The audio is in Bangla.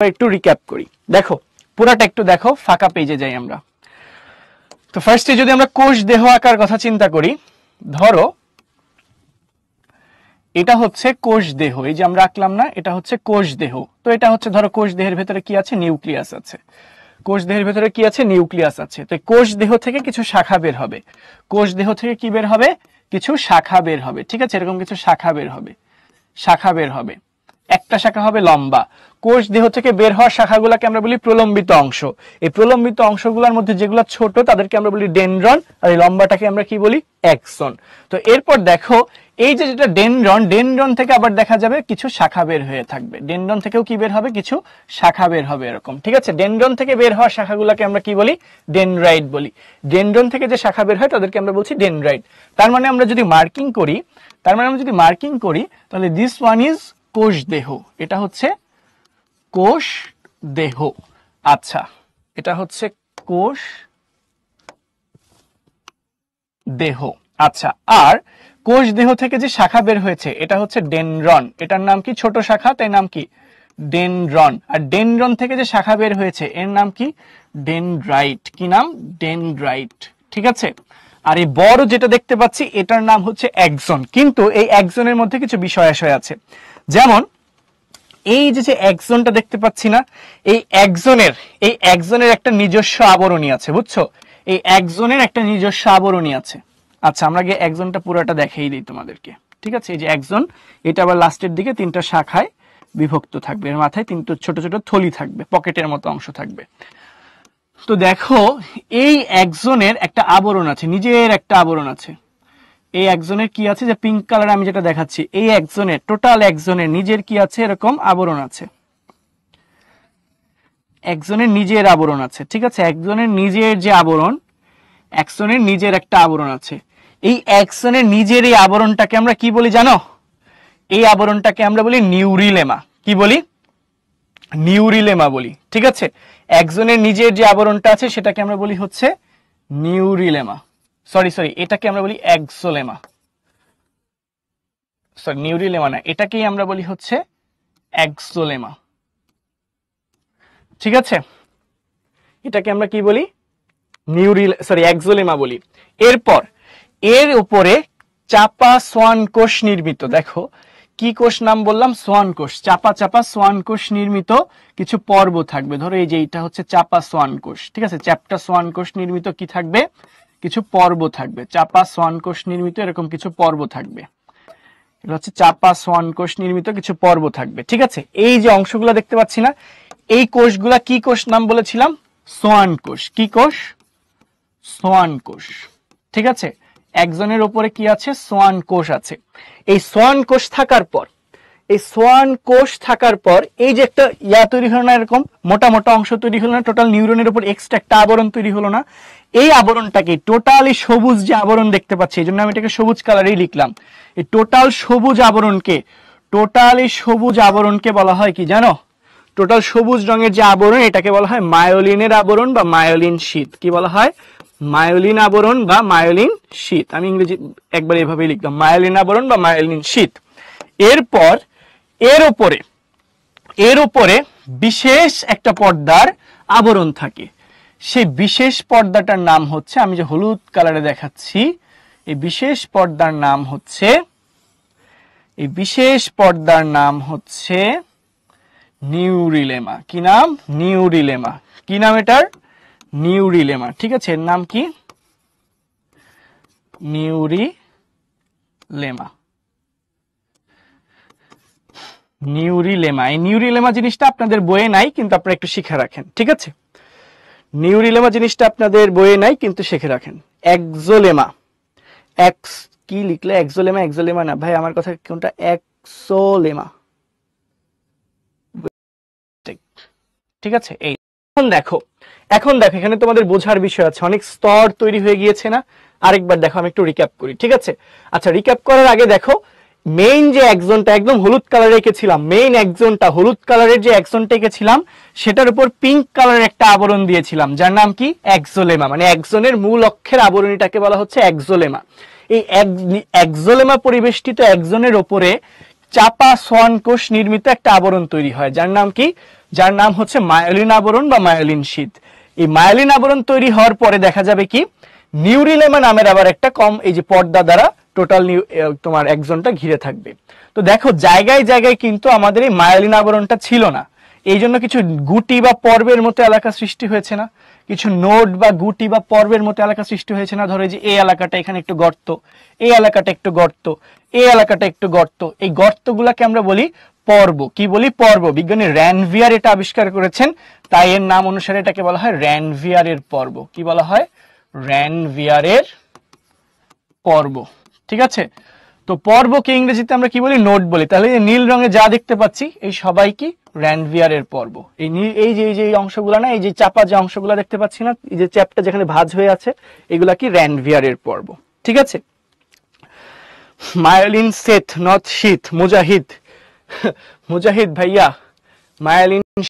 তারপর একটু রিক্যাপ করি। দেখো পুরাটা একটু দেখো, ফাঁকা পেজে যাই আমরা। তো ফার্স্টে যদি আমরা কোষ দেহ আকার কথা চিন্তা করি, ধরো এটা হচ্ছে কোষ দেহ, এই যে আমরা আঁকলাম না, এটা হচ্ছে কোষ দেহ। তো এটা হচ্ছে ধরো কোষ দেহের ভেতরে কি আছে, নিউক্লিয়াস আছে। কোষ দেহের ভেতরে কি আছে, নিউক্লিয়াস আছে। তো কোষ দেহ থেকে কিছু শাখা বের হবে, কোষ দেহ থেকে কি বের হবে, কিছু শাখা বের হবে, ঠিক আছে, এরকম কিছু শাখা বের হবে, শাখা বের হবে। একটা শাখা হবে লম্বা। কোষ দেহ থেকে বের হওয়া শাখাগুলোকে আমরা বলি প্রলম্বিত অংশ। এই প্রলম্বিত অংশগুলোর মধ্যে যেগুলো ছোট তাদেরকে আমরা বলি ডেনড্রন, আর এই লম্বাটাকে আমরা কি বলি, অ্যাক্সন। তো এরপর দেখো এই যে যেটা ডেনড্রন, ডেনড্রন থেকে আবার দেখা যাবে কিছু শাখা বের হয়ে থাকবে, ডেনড্রন থেকেও কি বের হবে, কিছু শাখা বের হবে এরকম, ঠিক আছে। ডেনড্রন থেকে বের হওয়া শাখাগুলোকে আমরা কি বলি, ডেনড্রাইট বলি। ডেনড্রন থেকে যে শাখা বের হয় তাদেরকে আমরা বলছি ডেনড্রাইট। তার মানে আমরা যদি মার্কিং করি, তাহলে দিস ওয়ান ইজ কোষ দেহ, এটা হচ্ছে কোষ দেহ। আচ্ছা, এটা হচ্ছে কোষ দেহ। আচ্ছা, আর কোষ দেহ থেকে যে শাখা বের হয়েছে এটা হচ্ছে ডেনড্রন, এটার নাম কি, ছোট শাখা, তাই নাম কি ডেনড্রন। আর ডেনড্রন থেকে যে শাখা বের হয়েছে এর নাম কি, ডেনড্রাইট। কি নাম, ডেনড্রাইট, ঠিক আছে। আর এই বড় যেটা দেখতে পাচ্ছি এটার নাম হচ্ছে অ্যাক্সন। কিন্তু এই অ্যাক্সনের মধ্যে কিছু বিষয় আশয় আছে, যেমন এই যে অ্যাক্সনটা দেখতে পাচ্ছি না, এই অ্যাক্সনের একটা নিজস্ব আবরণী আছে, বুঝছো, এই অ্যাক্সনের একটা নিজস্ব আবরণী আছে। আচ্ছা, আমরা গিয়ে অ্যাক্সনটা পুরোটা দেখাই দিই তোমাদেরকে, ঠিক আছে। এই যে অ্যাক্সন, এটা আবার লাস্টের দিকে তিনটা শাখায় বিভক্ত থাকবে, এর মাথায় তিনটা ছোট ছোট থলি থাকবে, পকেটের মতো অংশ থাকবে। তো দেখো এই অ্যাক্সনের একটা আবরণ আছে, নিজের একটা আবরণ আছে। এই অ্যাক্সনের কি আছে, যে পিঙ্ক কালার আমি যেটা দেখাচ্ছি, এই অ্যাক্সনের, টোটাল অ্যাক্সনের নিজের কি আছে, এরকম আবরণ আছে, অ্যাক্সনের নিজের আবরণ আছে, ঠিক আছে। অ্যাক্সনের নিজের যে আবরণ, অ্যাক্সনের নিজের একটা আবরণ আছে। এই অ্যাক্সনের নিজের এই আবরণটাকে আমরা কি বলি জানো, এই আবরণটাকে আমরা বলি নিউরিলেমা। কি বলি, নিউরিলেমা বলি, ঠিক আছে। অ্যাক্সনের নিজের যে আবরণটা আছে সেটাকে আমরা বলি হচ্ছে নিউরিলেমা, সরি এটাকে আমরা বলি অ্যাক্সোলেমা, সরি নিউরিলেমা না, এটাকেই আমরা বলি হচ্ছে অ্যাক্সোলেমা, ঠিক আছে। এটাকে আমরা কি বলি, অ্যাক্সোলেমা বলি। এরপর এর উপরে চাপা সোয়ান কোষ নির্মিত, দেখো কি কোষ নাম বললাম, সোয়ান কোষ, চাপা চাপা সোয়ান কোষ নির্মিত কিছু পর্ব থাকবে। ধরো এই যে এটা হচ্ছে চাপা সোয়ান কোষ, ঠিক আছে, চ্যাপ্টা সোয়ান কোষ নির্মিত কি থাকবে, কিছু পর্ব থাকবে, চাপা সোয়ান কোষ নির্মিত এরকম কিছু পর্ব থাকবে। এটা হচ্ছে চাপা সোয়ান কোষ নির্মিত কিছু পর্ব থাকবে, ঠিক আছে। এই যে অংশগুলো দেখতে পাচ্ছি না, এই কোষগুলা কি কোষ নাম বলেছিলাম, সোয়ান কোষ। কি কোষ, সোয়ান কোষ, ঠিক আছে। একজনের উপরে কি আছে, সোয়ান কোষ আছে। এই সোয়ান কোষ থাকার পর, এই যে একটা তৈরি হলো না, এরকম মোটা মোটা অংশ তৈরি হলো না, টোটাল নিউরনের উপর এক্সট্রা একটা আবরণ তৈরি হলো না। এই আবরণটাকে, টোটালি সবুজ যে আবরণ দেখতে পাচ্ছি, এই জন্য আমি এটাকে সবুজ কালারেই লিখলাম। এই টোটাল সবুজ আবরণকে বলা হয় কি জানো, টোটাল সবুজ রঙের যে আবরণ এটাকে বলা হয় মায়োলিনের আবরণ বা মায়োলিন শীট। কি বলা হয়, মায়োলিন আবরণ বা মায়োলিন শীট। আমি ইংরেজি একবার এভাবেই লিখলাম, মায়োলিন আবরণ বা মায়োলিন শীট। এরপর এর উপরে বিশেষ একটা পর্দার আবরণ থাকে, সেই বিশেষ পর্দাটার নাম হচ্ছে, আমি যে হলুদ কালারে দেখাচ্ছি, এই বিশেষ পর্দার নাম হচ্ছে নিউরিলেমা। কি নাম, নিউরিলেমা। কি নাম এটার, নিউরিলেমা, ঠিক আছে। এর নাম কি, নিউরিলেমা। এই নিউরিলেমা জিনিসটা আপনাদের বইয়ে নাই, কিন্তু আপনারা একটু শিখে রাখেন, ঠিক আছে। নিউরিলেমা জিনিসটা আপনাদের বইয়ে নাই, কিন্তু শিখে রাখেন। এক্সোলেমা, কি লিখলে, এক্সোলেমা না ভাই, আমার কথা কোনটা, এক্সোলেমা, ঠিক আছে। এই এখন দেখো এখানে তোমাদের বোঝার বিষয় আছে, অনেক স্তর তৈরি হয়ে গিয়েছে না। আরেকবার দেখো, আমি একটু রিক্যাপ করি, ঠিক আছে। আচ্ছা, রিক্যাপ করার আগে দেখো মেইন যে অ্যাক্সনটা একদম হলুদ কালারে এঁকেছিলাম, মেইন অ্যাক্সনটা হলুদ কালারের যে অ্যাক্সনটা এঁকেছিলাম সেটার উপর পিঙ্ক কালারের একটা আবরণ দিয়েছিলাম, যার নাম কি, এক্সোলেমা। মানে অ্যাক্সনের মূল অক্ষের আবরণীটাকে বলা হচ্ছে এক্সোলেমা। এই এক্সোলেমা পরিবেষ্টিত অ্যাক্সনের উপরে চাপা সোয়ান কোষ নির্মিত একটা আবরণ তৈরি হয়, যার নাম কি, যার নাম হচ্ছে মায়োলিন আবরণ বা মায়োলিন শীথ। এই মায়োলিন আবরণ তৈরি হওয়ার পরে দেখা যাবে কি নিউরিলেমা নামের আবার একটা এই যে পর্দা দ্বারা টোটাল তোমার একজনটা ঘিরে থাকবে। তো দেখো জায়গায় জায়গায় কিন্তু আমাদের এই মায়োলিন আবরণটা ছিল না, এই জন্য কিছু গুটি বা পর্বের মতো এলাকা সৃষ্টি হয়েছে না, কিছু নোড বা গুটি বা পর্বের মতো এলাকা সৃষ্টি হয়েছে না। ধরো যে এই এলাকাটা এখানে একটু গর্ত, এই এলাকাটা একটু গর্ত, এই এলাকাটা একটু গর্ত, এই গর্তগুলাকে আমরা বলি পর্ব। কি বলি? পর্ব। বিজ্ঞানী র্যানভিয়ার এটা আবিষ্কার করেছেন, তাই এর নাম অনুসারে এটাকে বলা হয় র্যানভিয়ারের পর্ব। কি বলা হয়? র্যানভিয়ারের পর্ব। ঠিক আছে, তো পর্বকে ইংরেজিতে আমরা কি বলি? নোড বলি। তাহলে এই নীল রঙে যা দেখতে পাচ্ছি এই সবাই কি? র্যানভিয়ারের পর্ব। এই যে অংশগুলো না, এই যে চাপা যে অংশগুলো দেখতে পাচ্ছি না, এই যে চ্যাপটা যেখানে ভাঁজ হয়ে আছে, এগুলা কি? র্যানভিয়ারের পর্ব। ঠিক আছে, মায়োলিন সেথ নট শীত। মুজাহিদ, মুজাহিদ ভাইয়া, মায়োলিন